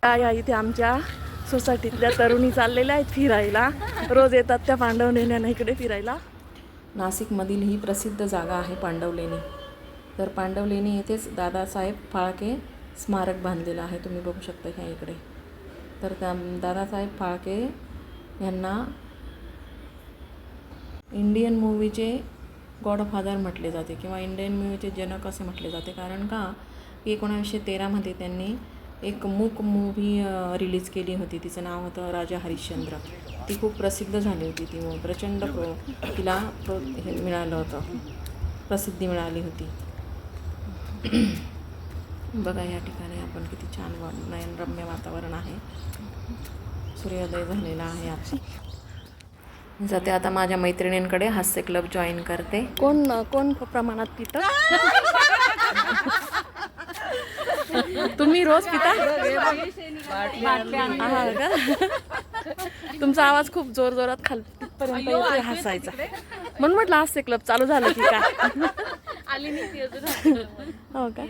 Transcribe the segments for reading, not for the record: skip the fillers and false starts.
या इथे आमच्या सोसायटीतल्या तरुणी चाललेल्या आहेत फिरायला. रोज येतात त्या पांडवलेण्या इकडे फिरायला. नाशिकमधील ही प्रसिद्ध जागा आहे पांडवलेणी. तर पांडवलेणी येथेच दादासाहेब फाळके स्मारक बांधलेलं आहे. तुम्ही बघू शकता ह्या इकडे. तर त्या दादासाहेब फाळके यांना इंडियन मूवीचे गॉडफादर म्हटले जाते किंवा इंडियन मूवीचे जनक असे म्हटले जाते. कारण का 1913मध्ये त्यांनी एक मूक मूव्ही रिलीज केली होती. तिचं नाव होतं राजा हरिश्चंद्र. ती खूप प्रसिद्ध झाली होती. ती प्रचंड तिला हे मिळालं होतं, प्रसिद्धी मिळाली होती. बघा या ठिकाणी आपण किती छान नयनरम्य वातावरण आहे. सूर्योदय झालेला आहे. आता जाते आता माझ्या मैत्रिणींकडे हास्य क्लब जॉईन करते. कोण प्रमाणात पितं? तुम्ही रोज पिता? हा का? तुमचा आवाज खूप जोरात खालपर्यंत येतोय हसायचा. म्हणून म्हटलं हास्य क्लब चालू झालं की काय? हो का?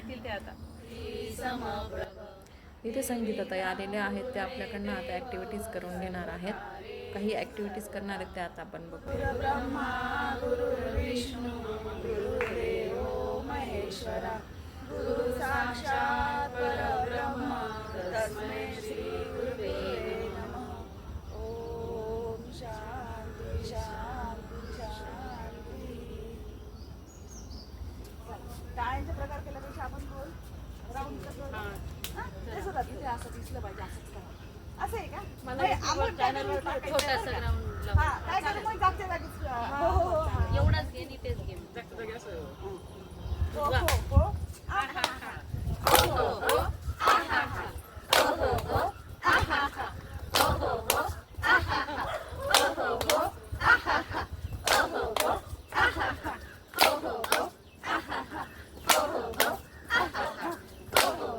इथे संगीताताई आलेले आहेत. ते आपल्याकडनं आता ॲक्टिव्हिटीज करून घेणार आहेत. काही ॲक्टिव्हिटीज करणार आहेत त्या आता आपण बघू. ब्रह्मा गुरु विष्णू गुरुदेवो महेश्वरा गुरु साक्षात परब्रह्म तस्मै श्री गुरुवे नमः. ओम शांती शांती शांती. टाळ्यांचे प्रकार केल्यापेक्षा आपण बोल राऊंड कसं तेच होतात. तिथे असं दिसलं पाहिजे. असं आहे का? चॅनलवर छोटासा ग्राउंड लावून काय करू मग जागच्या जागीच. हो हो हो एवढाच घे नी तेच घे जागच्या जागी असं. हो हो हो आहा हा हो हो हो आहा हा हो हो हो आहा हा हो हो हो आहा हा हो हो हो आहा हा हो हो हो आहा हा हो हो हो आहा हा हो हो हो आहा हा हो हो हो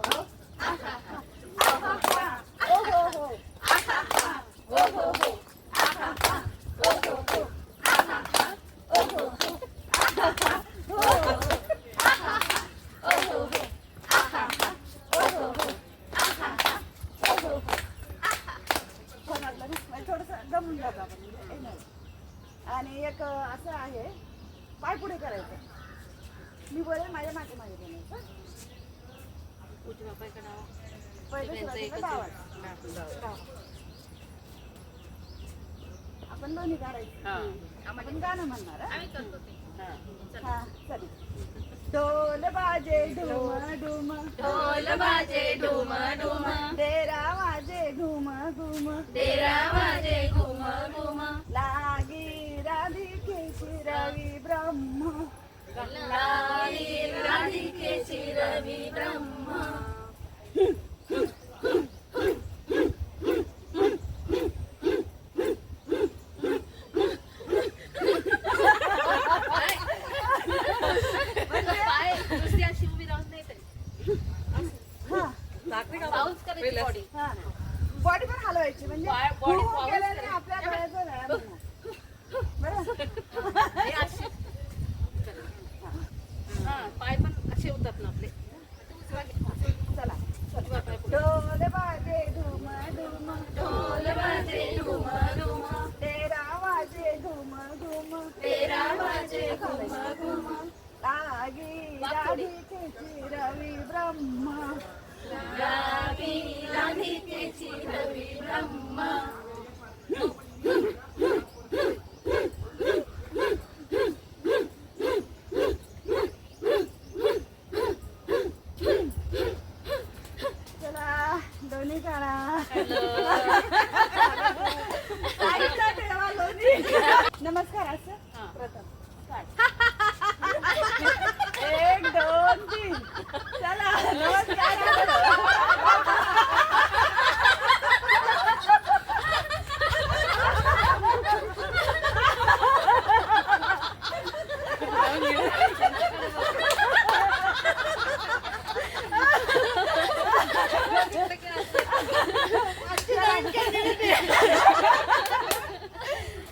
आहा हा आहा हा हो हो हो आहा हा हो हो हो आहा हा हो हो हो आहा हा हो हो हो आहा हा हो हो हो आहा हा हो हो हो आहा हा हो हो हो आहा हा हो हो हो आहा. छान वाटलं ना? थोडंसं गमून जातो आपण. आणि एक असं आहे पाय पुढे करायचं. मी बोलेल माझ्या मागे मागे बोलायचं. उजवा पाय करावा. पहिले डावा. आपण दोन्ही काढायचं. आपण गाणं म्हणणार. आम्ही करतो ते. हा चल. ढोल बाजे ढूम ढूम ढोल बाजे ढूम ढूम तेरा वाजे घूम घूम तेरा वाजे घूम घूम लागी राधिकेची रवी ब्रह्म लागी राधिकेची रवी ब्रह्म. बॉडी पण हलवायची म्हणजे आपल्या गळ्याचं पाय पण असे होतात ना आपले. चला ढोल बाजे धूम धूम ढोल बाजे धूम धूम तेरा वाजे घूम घूम तेरा वाजे घूम घूम लागी राधिकेची रवी ब्रह्म लागी राधिकेची रवी ब्रह्म. चला दोन्ही काढा. नमस्कार असं प्रथम 1 2 3 चला नमस्कार.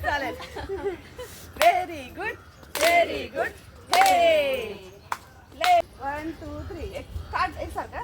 चालेल. Very good very good. हे 1 2 3 एक सारखं.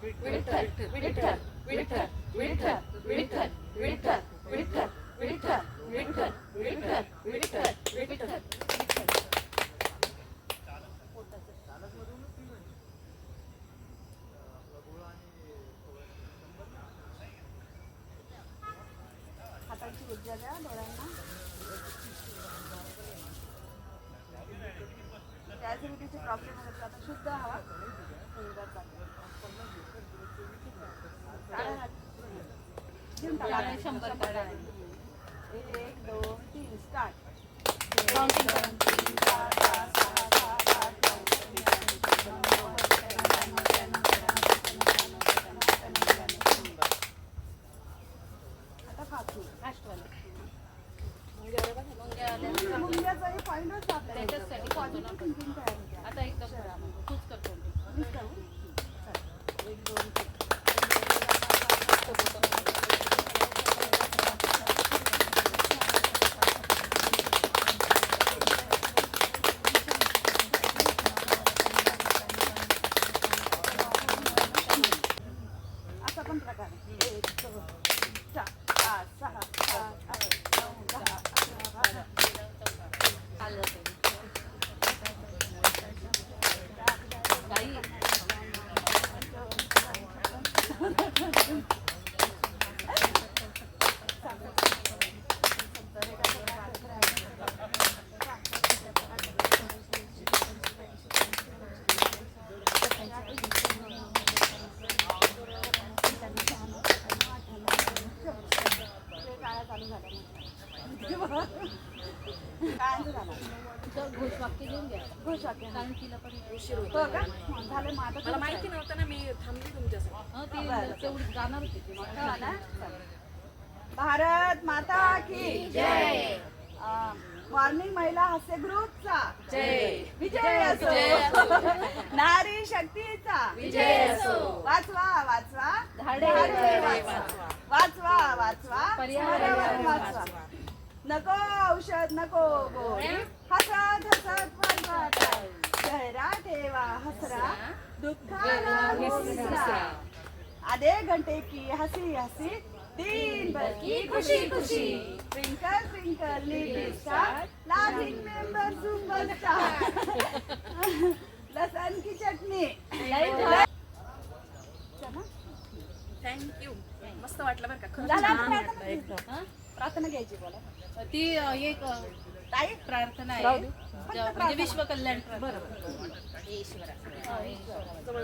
विठ्ठल विठ्ठल विठ्ठल विठ्ठल विठ्ठल विठ्ठल विठ्ठल विठ्ठल विठ्ठल विठ्ठल विठ्ठल विठ्ठल. हाताची ऊर्जा द्या डोळ्यांना. ॲसिडिटीचे प्रॉब्लेम वगैरे आता शुद्ध हवा घेऊन टाका. 100 काढा. 1 2 3 स्टार्ट. आता फास्ट मुंग्याचाही पॉईंटच आपल्याला त्याच्याचसाठी पॉझिटिव्ह थिंकिंग तयार होते. आता एकदम तूच करतो. असा पण प्रकार आहे. 1 2 4 5 6 7 8 9 10 11 घोषवाक्य घेऊन घ्या. घोषवाक्य कारण तिला पण उशीर हो होतो. का? झालं मग आता मला माहिती नव्हतं ना, मी थांबली तुमच्यासाठी. ती तेवढी जाणार होती ती. हो ना? भारत माता की जय. मॉर्निंग महिला हास्य ग्रुपचा जय. विजय असो. नारी शक्तीचा विजय असो. वाचवा वाचवा धाडे वाचवा वाचवा वाचवा पर्यावरण वाचवा. नको औषध नको गोळी हसत हसत वर्गात चेहरा ठेवा हसरा दुःखाला विसरा. आधे घंटे की हसी हसी दिन भर की खुशी खुशी. Twinkle twinkle little star laughing member superstar. लसन की चटणी. थँक्यू. मस्त वाटलं बरं का. खरंच झालं छान आता वाटलं एकदम. प्रार्थना घ्यायची बोला. ती एक ताई प्रार्थना राहू आहे दे. म्हणजे विश्व कल्याण प्रार्थना. ईश्वरा.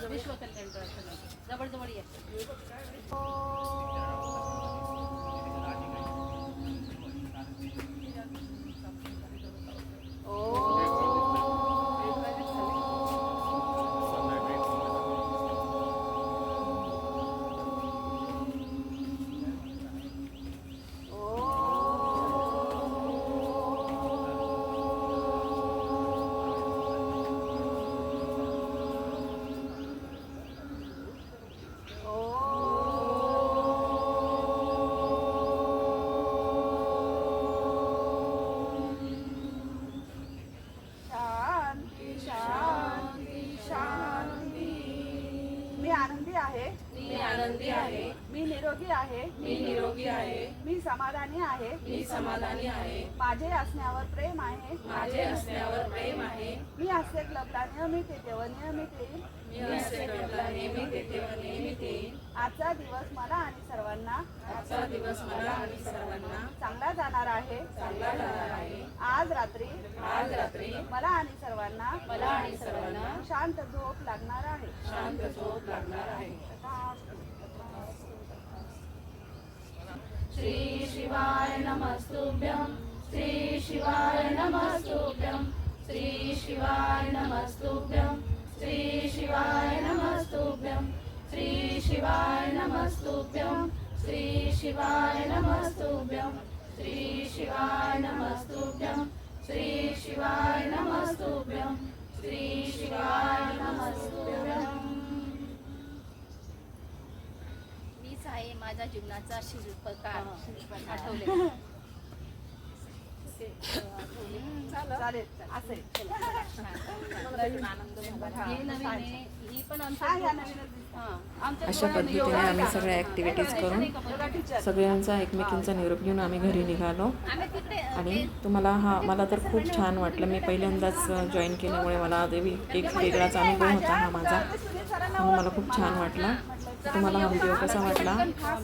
विश्व कल्याण प्रार्थना. जवळ ये. शांती शांती शांती. मी आनंदी आहे. मी आनंदी आहे. मी निरोगी आहे. मी निरोगी आहे. मी समाधानी आहे. मी समाधानी आहे. माझे असण्यावर प्रेम आहे. माझे असण्यावर प्रेम आहे. मी हास्य क्लबला नियमित येते व नियमित येईल. मी हास्य क्लबला नेहमी येते व नेहमी येईन. आजचा दिवस मला आणि सर्वांना आजचा दिवस मला आणि सर्वांना चांगला जाणार आहे. चांगला जाणार आहे. आज रात्री मला आणि सर्वांना शांत झोप लागणार आहे. शांत झोप लागणार आहे. श्री शिवाय नमस्तुभ्यं. श्री शिवाय नमस्तुभ्यं. श्री शिवाय नमस्तुभ्यं. श्री शिवाय नमस्तुभ्यं. श्री शिवाय नमस्तुभ्यं. श्री शिवाय नमस्तुभ्यं. श्री शिवाय नमस्तुभ्यं. श्री शिवाय नमस्तुभ्यं. श्री शिवाय नमस्तुभ्यं. मीच आहे माझ्या जीवनाचा शिल्पकार. आठवले. चालेल असं आहे. हे नवीन आहे, ही पण हा, ह्या नवीनच दिसतात. आमच्या अशा पद्धतीने आम्ही सगळ्या ॲक्टिव्हिटीज करून योगा टीचर सगळ्यांचा एकमेकींचा निरोप घेऊन आम्ही घरी निघालो. आम्ही तिकडे आणि तुम्हाला मला तर खूप छान वाटलं. मी पहिल्यांदाच जॉईन केल्यामुळे मला एक वेगळाच अनुभव होता हा माझा, म्हणून मला खूप छान वाटलं. तुम्हाला हा व्हिडिओ कसा वाटला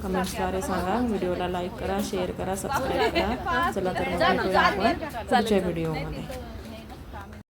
कमेंट्सद्वारे सांगा. व्हिडिओला लाईक करा, शेअर करा, सबस्क्राईब करा. चला तर मग भेटूया आपण पुढच्या व्हिडिओमध्ये.